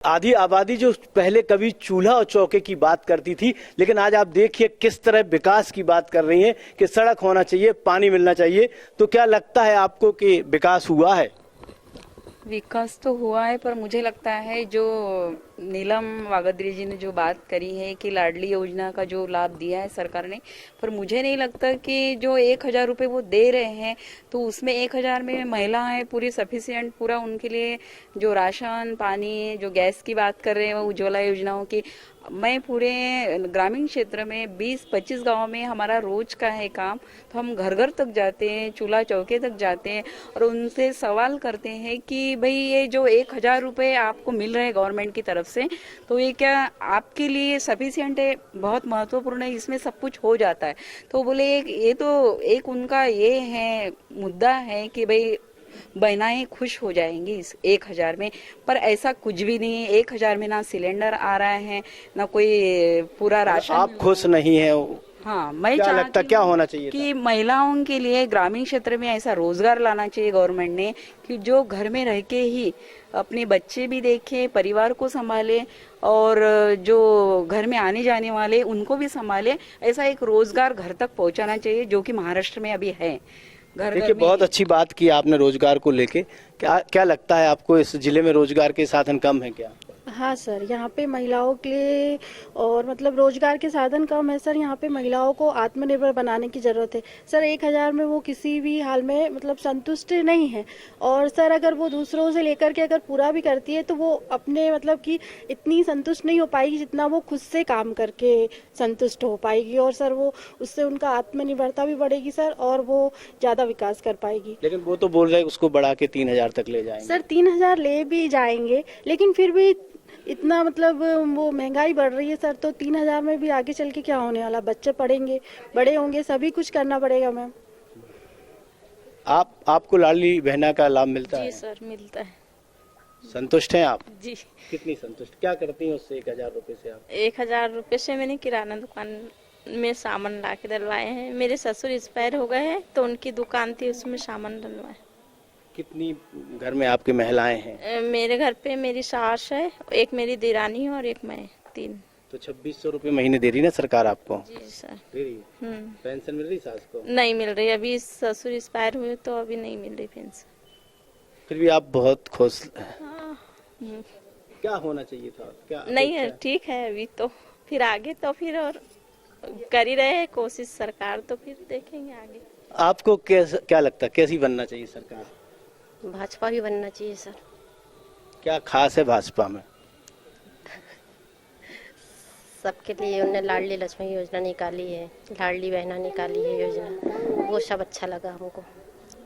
आधी आबादी जो पहले कभी चूल्हा और चौके की बात करती थी, लेकिन आज आप देखिए किस तरह विकास की बात कर रही हैं कि सड़क होना चाहिए, पानी मिलना चाहिए। तो क्या लगता है आपको कि विकास हुआ है? विकास तो हुआ है, पर मुझे लगता है जो नीलम वागदरी जी ने जो बात करी है कि लाडली योजना का जो लाभ दिया है सरकार ने, पर मुझे नहीं लगता कि जो 1,000 रुपये वो दे रहे हैं तो उसमें 1,000 में महिलाएं पूरी सफिशिएंट पूरा उनके लिए जो राशन पानी जो गैस की बात कर रहे हैं वो उज्ज्वला योजनाओं की। मैं पूरे ग्रामीण क्षेत्र में 20-25 गांव में हमारा रोज का है काम, तो हम घर घर तक जाते हैं, चूल्हा चौके तक जाते हैं और उनसे सवाल करते हैं कि भाई ये जो 1,000 रुपये आपको मिल रहे हैं गवर्नमेंट की तरफ से, तो ये क्या आपके लिए सफिशिएंट है? बहुत महत्वपूर्ण है, इसमें सब कुछ हो जाता है। तो बोले ये तो एक उनका ये है मुद्दा है कि भाई बहनाएं खुश हो जाएंगी इस 1,000 में, पर ऐसा कुछ भी नहीं है। 1,000 में ना सिलेंडर आ रहा है ना कोई पूरा राशन। आप खुश नहीं है? हाँ, मैं क्या लगता क्या होना चाहिए कि महिलाओं के लिए ग्रामीण क्षेत्र में ऐसा रोजगार लाना चाहिए गवर्नमेंट ने कि जो घर में रह के ही अपने बच्चे भी देखे, परिवार को संभाले और जो घर में आने जाने वाले उनको भी संभाले। ऐसा एक रोजगार घर तक पहुंचाना चाहिए जो कि महाराष्ट्र में अभी है। देखिए, बहुत अच्छी बात की आपने रोजगार को लेके। क्या लगता है आपको, इस जिले में रोजगार के साधन कम है क्या? हाँ सर, यहाँ पे महिलाओं के लिए और मतलब रोजगार के साधन कम है सर। यहाँ पे महिलाओं को आत्मनिर्भर बनाने की जरूरत है सर। 1,000 में वो किसी भी हाल में मतलब संतुष्ट नहीं है। और सर अगर वो दूसरों से लेकर के अगर पूरा भी करती है तो वो अपने मतलब कि इतनी संतुष्ट नहीं हो पाएगी जितना वो खुद से काम करके संतुष्ट हो पाएगी। और सर वो उससे उनका आत्मनिर्भरता भी बढ़ेगी सर, और वो ज्यादा विकास कर पाएगी। लेकिन वो तो बोल रहे हैं उसको बढ़ा के 3,000 तक ले जाएंगे। सर 3,000 ले भी जाएंगे, लेकिन फिर भी इतना मतलब वो महंगाई बढ़ रही है सर, तो 3,000 में भी आगे चल के क्या होने वाला? बच्चे पढ़ेंगे, बड़े होंगे, सभी कुछ करना पड़ेगा मैम। आपको लाडली बहना का लाभ मिलता है? जी सर, मिलता है। संतुष्ट हैं आप? जी। कितनी संतुष्ट? क्या करती हैं उससे 1,000 रुपए से आप? 1,000 रुपये से मैंने किराना दुकान में सामान ला के डलवाए हैं। मेरे ससुर एक्सपायर हो गए हैं तो उनकी दुकान थी, उसमें सामान डलवाए। कितनी घर में आपके महिलाएं हैं? मेरे घर पे मेरी सास है, एक मेरी देरानी है और एक मैं, 3। तो 2,600 रुपए महीने दे रही ना सरकार आपको? जी सर। दे रही है? पेंशन मिल रही सास को? नहीं मिल रही, अभी ससुर एक्सपायर हुए तो अभी नहीं मिल रही पेंशन। फिर भी आप बहुत खुश? हाँ। क्या होना चाहिए था? क्या नहीं है, ठीक है अभी तो, फिर आगे तो फिर और कर ही रहे हैं कोशिश सरकार, तो फिर देखेंगे आगे। आपको क्या लगता है कैसी बनना चाहिए सरकार? भाजपा भी बनना चाहिए सर। क्या खास है भाजपा में? सबके लिए उन्होंने लाडली लक्ष्मी योजना निकाली है, लाडली बहना निकाली है योजना, वो सब अच्छा लगा हमको।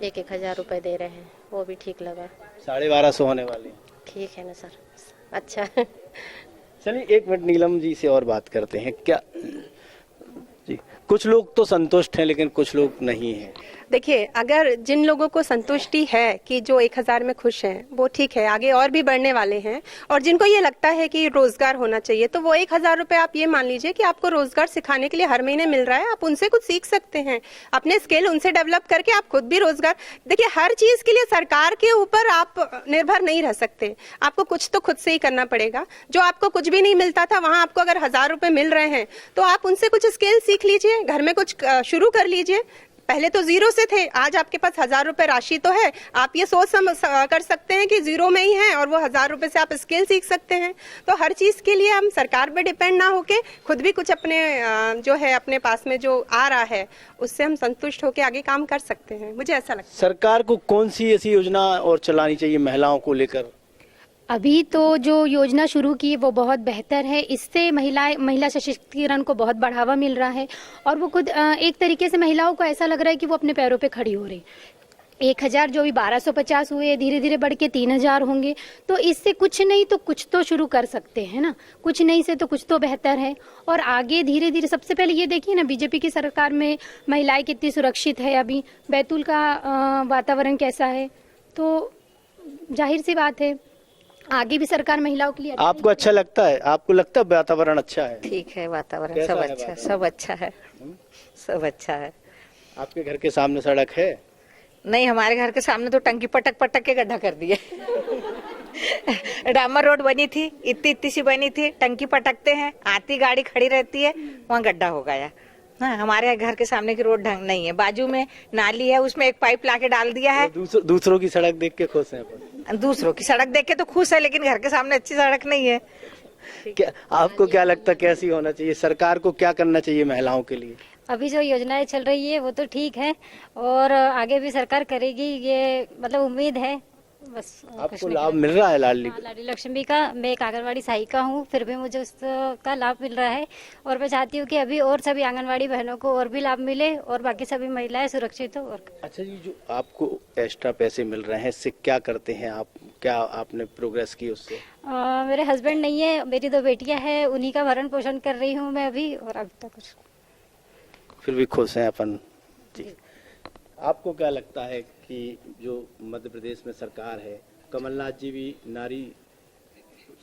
1,000 रुपए दे रहे हैं, वो भी ठीक लगा। 1250 होने वाले? ठीक है ना सर, अच्छा। चलिए 1 मिनट नीलम जी से और बात करते हैं। क्या जी, कुछ लोग तो संतुष्ट हैं लेकिन कुछ लोग नहीं हैं। देखिए, अगर जिन लोगों को संतुष्टि है कि जो 1,000 में खुश हैं वो ठीक है, आगे और भी बढ़ने वाले हैं। और जिनको ये लगता है कि रोजगार होना चाहिए तो वो 1,000 रुपए आप ये मान लीजिए कि आपको रोजगार सिखाने के लिए हर महीने मिल रहा है। आप उनसे कुछ सीख सकते हैं, अपने स्किल उनसे डेवलप करके आप खुद भी रोजगार। देखिए, हर चीज के लिए सरकार के ऊपर आप निर्भर नहीं रह सकते, आपको कुछ तो खुद से ही करना पड़ेगा। जो आपको कुछ भी नहीं मिलता था वहां आपको अगर 1,000 रुपए मिल रहे हैं तो आप उनसे कुछ स्किल सीख लीजिए, घर में कुछ शुरू कर लीजिए। पहले तो 0 से थे, आज आपके पास 1,000 रुपए राशि तो है। आप ये सोच कर सकते हैं कि 0 में ही है और वो 1,000 रुपए से आप स्किल सीख सकते हैं। तो हर चीज के लिए हम सरकार पे डिपेंड ना होके खुद भी कुछ अपने जो है अपने पास में जो आ रहा है उससे हम संतुष्ट होकर आगे काम कर सकते हैं, मुझे ऐसा लगता है। सरकार को कौन सी ऐसी योजना और चलानी चाहिए महिलाओं को लेकर? अभी तो जो योजना शुरू की वो बहुत बेहतर है, इससे महिला सशक्तिकरण को बहुत बढ़ावा मिल रहा है। और वो खुद एक तरीके से महिलाओं को ऐसा लग रहा है कि वो अपने पैरों पे खड़ी हो रही। 1,000 जो भी 1,250 हुए, धीरे धीरे बढ़ के 3,000 होंगे। तो इससे कुछ नहीं तो कुछ तो शुरू कर सकते हैं ना, कुछ नहीं से तो कुछ तो बेहतर है। और आगे धीरे धीरे, सबसे पहले ये देखिए ना, बीजेपी की सरकार में महिलाएं कितनी सुरक्षित है। अभी बैतूल का वातावरण कैसा है, तो जाहिर सी बात है आगे भी सरकार महिलाओं के लिए। आपको अच्छा लगता है? आपको लगता है वातावरण अच्छा है? ठीक है, वातावरण सब अच्छा, सब अच्छा है, सब अच्छा है। आपके घर के सामने सड़क है? नहीं, हमारे घर के सामने तो टंकी पटक पटक के गड्ढा कर दिया। डामर रोड बनी थी, इतनी इतनी सी बनी थी, टंकी पटकते हैं, आती गाड़ी खड़ी रहती है, वहाँ गड्ढा हो गया। हाँ, हमारे घर के सामने की रोड ढंग नहीं है, बाजू में नाली है, उसमें एक पाइप लाके डाल दिया है। दूसरों की सड़क देख के खुश हैं अपन। दूसरों की सड़क देख के तो खुश है, लेकिन घर के सामने अच्छी सड़क नहीं है। क्या आपको क्या लगता है कैसी होना चाहिए, सरकार को क्या करना चाहिए महिलाओं के लिए? अभी जो योजनाएं चल रही है वो तो ठीक है और आगे भी सरकार करेगी, ये मतलब उम्मीद है। बस कुछ आपको नहीं लाभ कर- मिल रहा है लाडली? हाँ, लाडली लक्ष्मी का मैं एक आंगनवाड़ी सहायिका हूँ, फिर भी मुझे उसका लाभ मिल रहा है और मैं चाहती हूँ कि अभी और सभी आंगनवाड़ी बहनों को और भी लाभ मिले और बाकी सभी महिलाएं सुरक्षित हो। और अच्छा जी, जो आपको एक्स्ट्रा पैसे मिल रहे हैं इससे क्या करते हैं आप, क्या आपने प्रोग्रेस की उससे? मेरे हस्बैंड नहीं है, मेरी 2 बेटियां हैं, उन्हीं का भरण पोषण कर रही हूँ मैं अभी, और अभी तक कुछ फिर भी खुश हैं अपन जी। आपको क्या लगता है कि जो मध्य प्रदेश में सरकार है, कमलनाथ जी भी नारी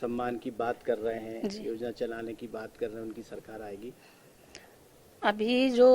सम्मान की बात कर रहे हैं, योजना चलाने की बात कर रहे हैं, उनकी सरकार आएगी? अभी जो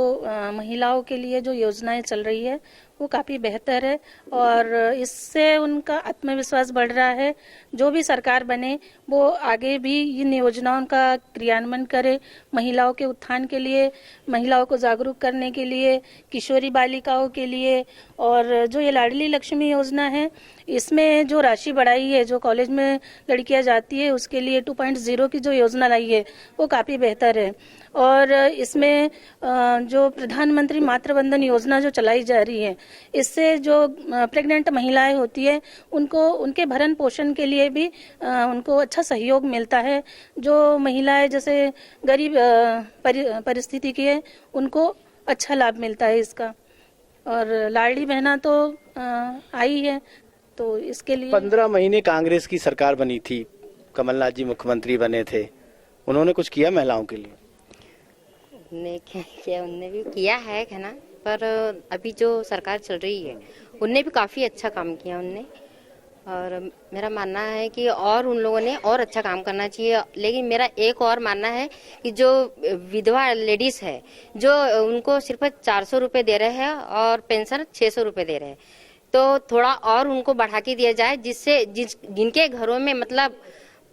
महिलाओं के लिए जो योजनाएं चल रही है वो काफ़ी बेहतर है और इससे उनका आत्मविश्वास बढ़ रहा है। जो भी सरकार बने वो आगे भी इन योजनाओं का क्रियान्वयन करे, महिलाओं के उत्थान के लिए, महिलाओं को जागरूक करने के लिए, किशोरी बालिकाओं के लिए। और जो ये लाडली लक्ष्मी योजना है, इसमें जो राशि बढ़ाई है, जो कॉलेज में लड़कियां जाती है उसके लिए 2.0 की जो योजना लाई है वो काफ़ी बेहतर है। और इसमें जो प्रधानमंत्री मातृवंदन योजना जो चलाई जा रही है, इससे जो प्रेग्नेंट महिलाएं होती है उनको उनके भरण पोषण के लिए भी उनको अच्छा सहयोग मिलता है। जो महिलाएं जैसे गरीब परिस्थिति की है उनको अच्छा लाभ मिलता है इसका। और लाडली बहना तो आई है, तो इसके लिए 15 महीने कांग्रेस की सरकार बनी थी, कमलनाथ जी मुख्यमंत्री बने थे, उन्होंने कुछ किया महिलाओं के लिए? उनने भी किया है ना, पर अभी जो सरकार चल रही है उनने भी काफ़ी अच्छा काम किया उनने। और मेरा मानना है कि और उन लोगों ने और अच्छा काम करना चाहिए। लेकिन मेरा एक और मानना है कि जो विधवा लेडीज है, जो उनको सिर्फ 400 रुपये दे रहे हैं और पेंशन 600 रुपये दे रहे हैं, तो थोड़ा और उनको बढ़ा के दिया जाए, जिससे जिनके घरों में मतलब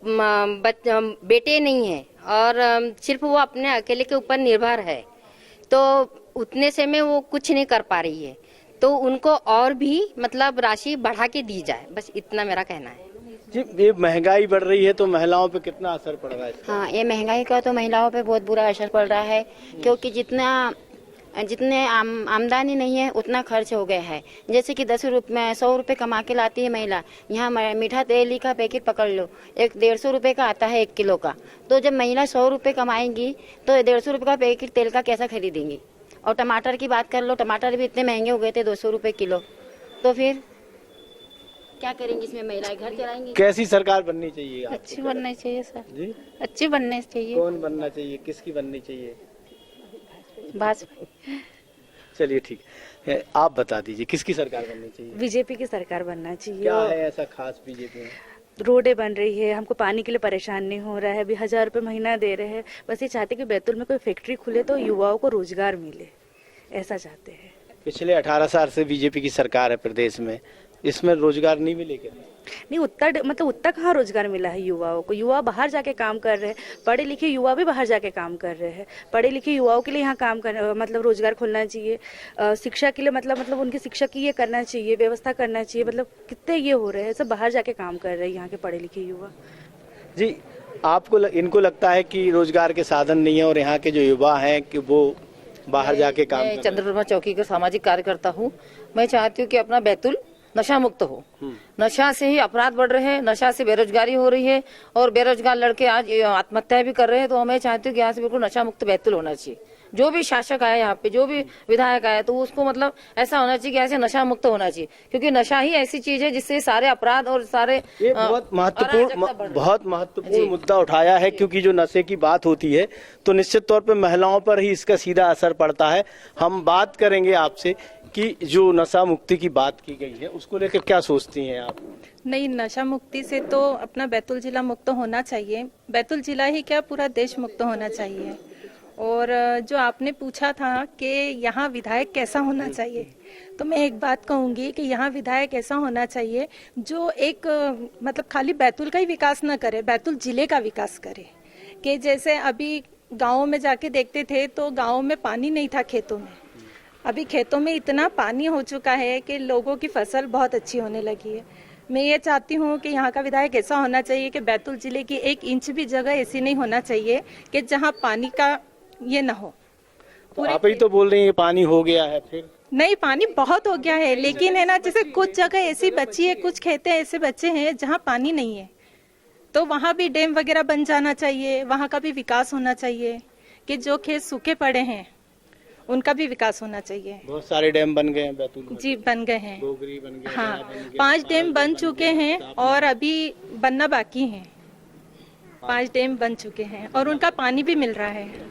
बेटे नहीं है और सिर्फ वो अपने अकेले के ऊपर निर्भर है, तो उतने से में वो कुछ नहीं कर पा रही है, तो उनको और भी मतलब राशि बढ़ा के दी जाए, बस इतना मेरा कहना है। जी, ये महंगाई बढ़ रही है तो महिलाओं पे कितना असर पड़ रहा है? हाँ, ये महंगाई का तो महिलाओं पे बहुत बुरा असर पड़ रहा है, क्योंकि जितने आमदनी नहीं है उतना खर्च हो गया है। जैसे कि 100 रुपये कमा के लाती है महिला, यहाँ मीठा तेल का पैकेट पकड़ लो, 150 रुपये का आता है 1 किलो का। तो जब महिला 100 रुपये कमाएंगी तो 150 रुपये का पैकेट तेल का कैसा खरीदेंगी? और टमाटर की बात कर लो, टमाटर भी इतने महंगे हो गए थे, 200 रुपये किलो। तो फिर क्या करेंगी इसमें महिलाएं? घर चलाएंगी? कैसी सरकार बननी चाहिए आपको? अच्छी बननी चाहिए सर जी, अच्छी बननी चाहिए। कौन बनना चाहिए, किसकी बननी चाहिए? भाजपा चलिए ठीक है, आप बता दीजिए किसकी सरकार बननी चाहिए? बीजेपी की सरकार बनना चाहिए। क्या है ऐसा खास बीजेपी में? रोडें बन रही है, हमको पानी के लिए परेशान नहीं हो रहा है, अभी 1000 रुपये महीना दे रहे हैं। बस ये चाहते कि बैतूल में कोई फैक्ट्री खुले तो युवाओं को रोजगार मिले, ऐसा चाहते हैं। पिछले 18 साल से बीजेपी की सरकार है प्रदेश में, इसमें रोजगार नहीं मिले क्या? नहीं, उतना कहाँ रोजगार मिला है युवाओं को? युवा बाहर जाके काम कर रहे हैं, पढ़े लिखे युवा भी बाहर जाके काम कर रहे हैं। पढ़े लिखे युवाओं के लिए यहाँ काम कर मतलब रोजगार खोलना चाहिए, शिक्षा के लिए मतलब उनकी शिक्षा की ये करना चाहिए, व्यवस्था करना चाहिए। मतलब कितने ये हो रहे हैं, सब बाहर जाके काम कर रहे हैं यहाँ के पढ़े लिखे युवा। जी, आपको इनको लगता है कि रोजगार के साधन नहीं है और यहाँ के जो युवा हैं कि वो बाहर जाके काम कर रहे हैं? चंद्रप्रभा चौकी का सामाजिक कार्यकर्ता हूँ। मैं चाहती हूँ कि अपना बैतूल नशा मुक्त हो। नशा से ही अपराध बढ़ रहे हैं, नशा से बेरोजगारी हो रही है और बेरोजगार लड़के आज आत्महत्या भी कर रहे हैं। तो मैं चाहती हूँ कि यहाँ से बिल्कुल नशा मुक्त बैतूल होना चाहिए। जो भी शासक आया यहाँ पे, जो भी विधायक आया, तो उसको मतलब ऐसा होना चाहिए कि ऐसे नशा मुक्त होना चाहिए, क्योंकि नशा ही ऐसी चीज है जिससे सारे अपराध और सारे ये बहुत महत्वपूर्ण मुद्दा उठाया है, क्योंकि जो नशे की बात होती है तो निश्चित तौर पे महिलाओं पर ही इसका सीधा असर पड़ता है। हम बात करेंगे आपसे कि जो नशा मुक्ति की बात की गई है उसको लेकर क्या सोचती हैं आप? नहीं, नशा मुक्ति से तो अपना बैतूल जिला मुक्त होना चाहिए। बैतूल जिला ही क्या, पूरा देश मुक्त होना चाहिए। और जो आपने पूछा था कि यहाँ विधायक कैसा होना चाहिए, तो मैं एक बात कहूँगी कि यहाँ विधायक ऐसा होना चाहिए जो एक मतलब खाली बैतूल का ही विकास ना करे, बैतूल जिले का विकास करे। कि जैसे अभी गाँव में जाके देखते थे तो गाँव में पानी नहीं था खेतों में, अभी खेतों में इतना पानी हो चुका है कि लोगों की फसल बहुत अच्छी होने लगी है। मैं ये चाहती हूँ कि यहाँ का विधायक ऐसा होना चाहिए कि बैतूल जिले की 1 इंच भी जगह ऐसी नहीं होना चाहिए कि जहाँ पानी का ये ना हो। तो आप ही तो बोल रही हैं पानी हो गया है, फिर नहीं, पानी बहुत हो गया है, लेकिन है ना, जैसे कुछ जगह ऐसी बची है, कुछ खेते ऐसे बच्चे हैं जहाँ पानी नहीं है, तो वहाँ भी डैम वगैरह बन जाना चाहिए, वहाँ का भी विकास होना चाहिए। कि जो खेत सूखे पड़े हैं उनका भी विकास होना चाहिए। बहुत सारे डैम बन गए हैं बैतूल में। जी, बन गए हैं, गोगरी बन गया, हाँ, बन गया, 5 डैम बन चुके हैं और अभी बनना बाकी हैं। 5 डैम बन चुके हैं और उनका पानी भी मिल रहा है।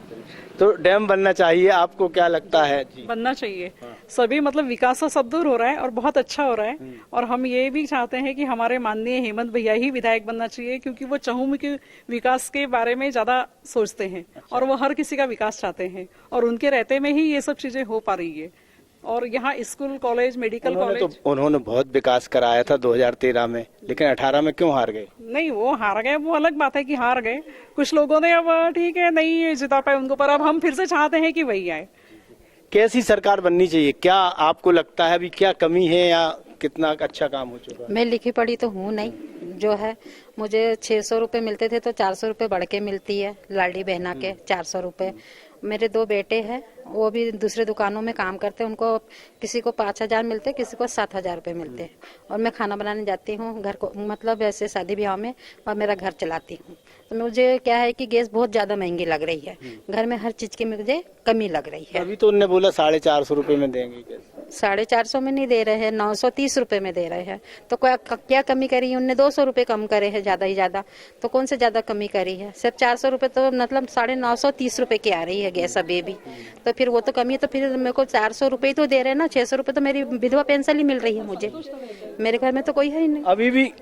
तो डैम बनना चाहिए, आपको क्या लगता है? जी, बनना चाहिए। सभी मतलब विकास तो सब दूर हो रहा है और बहुत अच्छा हो रहा है, और हम ये भी चाहते हैं कि हमारे माननीय हेमंत भैया ही विधायक बनना चाहिए, क्योंकि वो चहुमुखी विकास के बारे में ज्यादा सोचते हैं और वो हर किसी का विकास चाहते हैं, और उनके रहते में ही ये सब चीजें हो पा रही है। और यहाँ स्कूल, कॉलेज, मेडिकल कॉलेज, उन्होंने बहुत विकास कराया था 2013 में, लेकिन 18 में क्यों हार गए? नहीं, वो हार गए, वो अलग बात है कि हार गए। कुछ लोगों ने अब ठीक है नहीं जिता पाए उनको, पर अब हम फिर से चाहते हैं कि वही आए। कैसी सरकार बननी चाहिए? क्या आपको लगता है अभी क्या कमी है या कितना अच्छा काम हो चुका है? मैं लिखी पढ़ी तो हूँ नहीं, जो है मुझे 600 रुपए मिलते थे तो 400 रुपए बढ़ के मिलती है, लाडली बहना के 400 रुपए। मेरे 2 बेटे हैं, वो भी दूसरे दुकानों में काम करते हैं, उनको किसी को 5,000 मिलते, किसी को 7,000 रुपए मिलते हैं। और मैं खाना बनाने जाती हूँ घर को, मतलब ऐसे शादी ब्याह में, और मेरा घर चलाती हूँ। तो मुझे क्या है कि गैस बहुत ज्यादा महंगी लग रही है, घर में हर चीज की मुझे कमी लग रही है। अभी तो उन्होंने बोला 450 रुपए में देंगे गैस। 450 में नहीं दे रहे हैं, 930 रुपए में दे रहे हैं। तो क्या कमी करी है उनने? 200 रुपए कम करे हैं ज्यादा ही ज्यादा, तो कौन से ज्यादा कमी करी है? सिर्फ 400 रुपए, तो मतलब 930 रुपए की आ रही है गैस अभी भी, तो फिर वो तो कमी है। तो फिर मेरे को 400 रुपए तो दे रहे हैं ना, 600 रुपए तो मेरी विधवा पेंशन ही मिल रही है मुझे, मेरे घर में तो कोई है ही नहीं।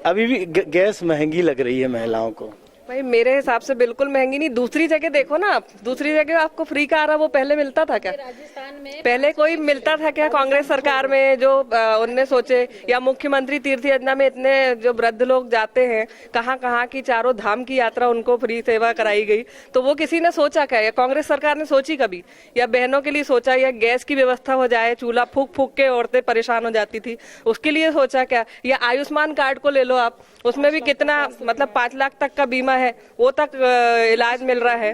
अभी भी गैस महंगी लग रही है महिलाओं को। भाई मेरे हिसाब से बिल्कुल महंगी नहीं। दूसरी जगह देखो ना आप, दूसरी जगह आपको फ्री का आ रहा, वो पहले मिलता था क्या? राजस्थान में पहले कोई मिलता था क्या? कांग्रेस सरकार में जो उनने सोचे, या मुख्यमंत्री तीर्थ योजना में इतने जो वृद्ध लोग जाते हैं, कहाँ कहाँ की चारों धाम की यात्रा उनको फ्री सेवा कराई गई, तो वो किसी ने सोचा क्या? या कांग्रेस सरकार ने सोची कभी? या बहनों के लिए सोचा? या गैस की व्यवस्था हो जाए, चूल्हा फूक फूक के औरतें परेशान हो जाती थी, उसके लिए सोचा क्या? या आयुष्मान कार्ड को ले लो आप, उसमें भी कितना मतलब 5 लाख तक का बीमा है, वो तक इलाज मिल रहा है।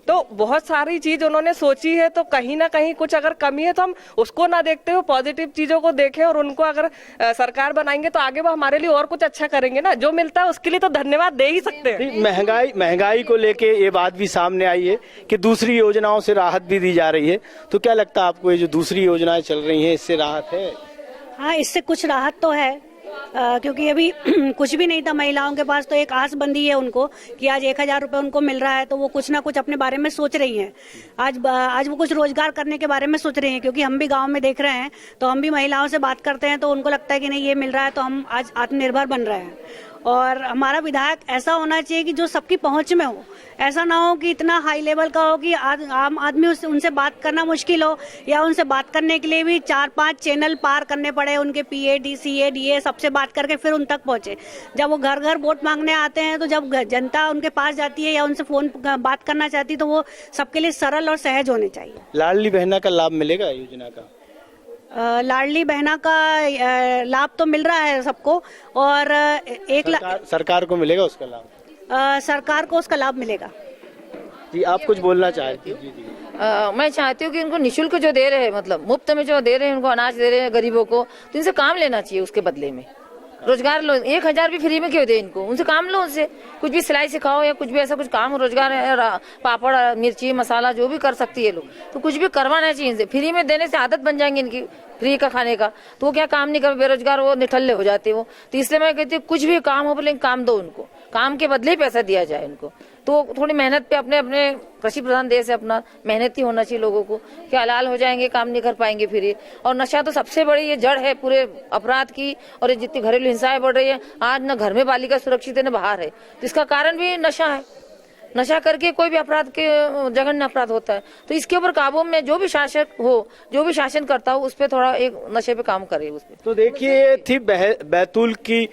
तो बहुत सारी चीज उन्होंने सोची है, तो कहीं ना कहीं कुछ अगर कमी है तो हम उसको ना देखते हुए पॉजिटिव चीजों को देखें, और उनको अगर सरकार बनाएंगे तो आगे वो हमारे लिए और कुछ अच्छा करेंगे ना। जो मिलता है उसके लिए तो धन्यवाद दे ही सकते हैं। महंगाई को लेके ये बात भी सामने आई है कि दूसरी योजनाओं से राहत भी दी जा रही है, तो क्या लगता है आपको ये जो दूसरी योजनाएं चल रही है इससे राहत है? हाँ, इससे कुछ राहत तो है, क्योंकि अभी कुछ भी नहीं था महिलाओं के पास, तो एक आस बंधी है उनको कि आज 1,000 रुपए उनको मिल रहा है, तो वो कुछ ना कुछ अपने बारे में सोच रही हैं। आज वो कुछ रोजगार करने के बारे में सोच रही हैं, क्योंकि हम भी गांव में देख रहे हैं, तो हम भी महिलाओं से बात करते हैं, तो उनको लगता है कि नहीं ये मिल रहा है तो हम आज आत्मनिर्भर बन रहे हैं। और हमारा विधायक ऐसा होना चाहिए कि जो सबकी पहुंच में हो, ऐसा ना हो कि इतना हाई लेवल का हो कि आम आदमी उनसे बात करना मुश्किल हो, या उनसे बात करने के लिए भी 4-5 चैनल पार करने पड़े, उनके PA, DCA, DA सबसे बात करके फिर उन तक पहुंचे। जब वो घर घर वोट मांगने आते हैं, तो जब जनता उनके पास जाती है या उनसे फोन बात करना चाहती है, तो वो सबके लिए सरल और सहज होने चाहिए। लाडली बहना का लाभ मिलेगा योजना का? लाडली बहना का लाभ तो मिल रहा है सबको, और सरकार को मिलेगा उसका लाभ? सरकार को उसका लाभ मिलेगा। जी, आप कुछ बोलना चाहती हैं? जी। मैं चाहती हूँ कि उनको निःशुल्क जो दे रहे हैं, मतलब मुफ्त में जो दे रहे हैं, उनको अनाज दे रहे हैं गरीबों को, तो इनसे काम लेना चाहिए, उसके बदले में रोजगार लो। 1,000 भी फ्री में क्यों दे इनको? उनसे काम लो, उनसे कुछ भी सिलाई सिखाओ या कुछ भी ऐसा कुछ काम, रोजगार है, पापड़, मिर्ची, मसाला जो भी कर सकती है लोग, तो कुछ भी करवाना चाहिए इनसे। फ्री में देने से आदत बन जाएंगी इनकी फ्री का खाने का, तो वो क्या काम नहीं कर, बेरोजगार वो निठल्ले हो जाते वो। तो इसलिए मैं कहती हूँ कुछ भी काम हो, लेकिन काम दो उनको, काम के बदले पैसा दिया जाए उनको। तो थोड़ी मेहनत पे, अपने कृषि प्रधान देश है अपना, मेहनती होना चाहिए लोगों को। क्या हलाल हो जाएंगे, काम नहीं कर पाएंगे फिर। और नशा तो सबसे बड़ी ये जड़ है पूरे अपराध की, और ये जितनी घरेलू हिंसाएं बढ़ रही है, आज न घर में बालिका सुरक्षित है न बाहर है, तो इसका कारण भी नशा है। नशा करके कोई भी अपराध के जघन्य अपराध होता है। तो इसके ऊपर काबू में जो भी शासक हो, जो भी शासन करता हो, उस पर थोड़ा एक नशे पे काम करे उस पे। तो देखिए ये थी बैतूल की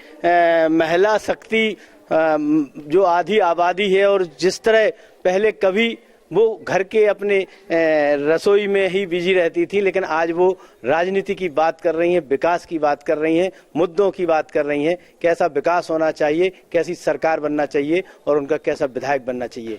महिला शक्ति जो आधी आबादी है, और जिस तरह पहले कभी वो घर के अपने रसोई में ही बिजी रहती थी, लेकिन आज वो राजनीति की बात कर रही हैं, विकास की बात कर रही हैं, मुद्दों की बात कर रही हैं, कैसा विकास होना चाहिए, कैसी सरकार बनना चाहिए और उनका कैसा विधायक बनना चाहिए।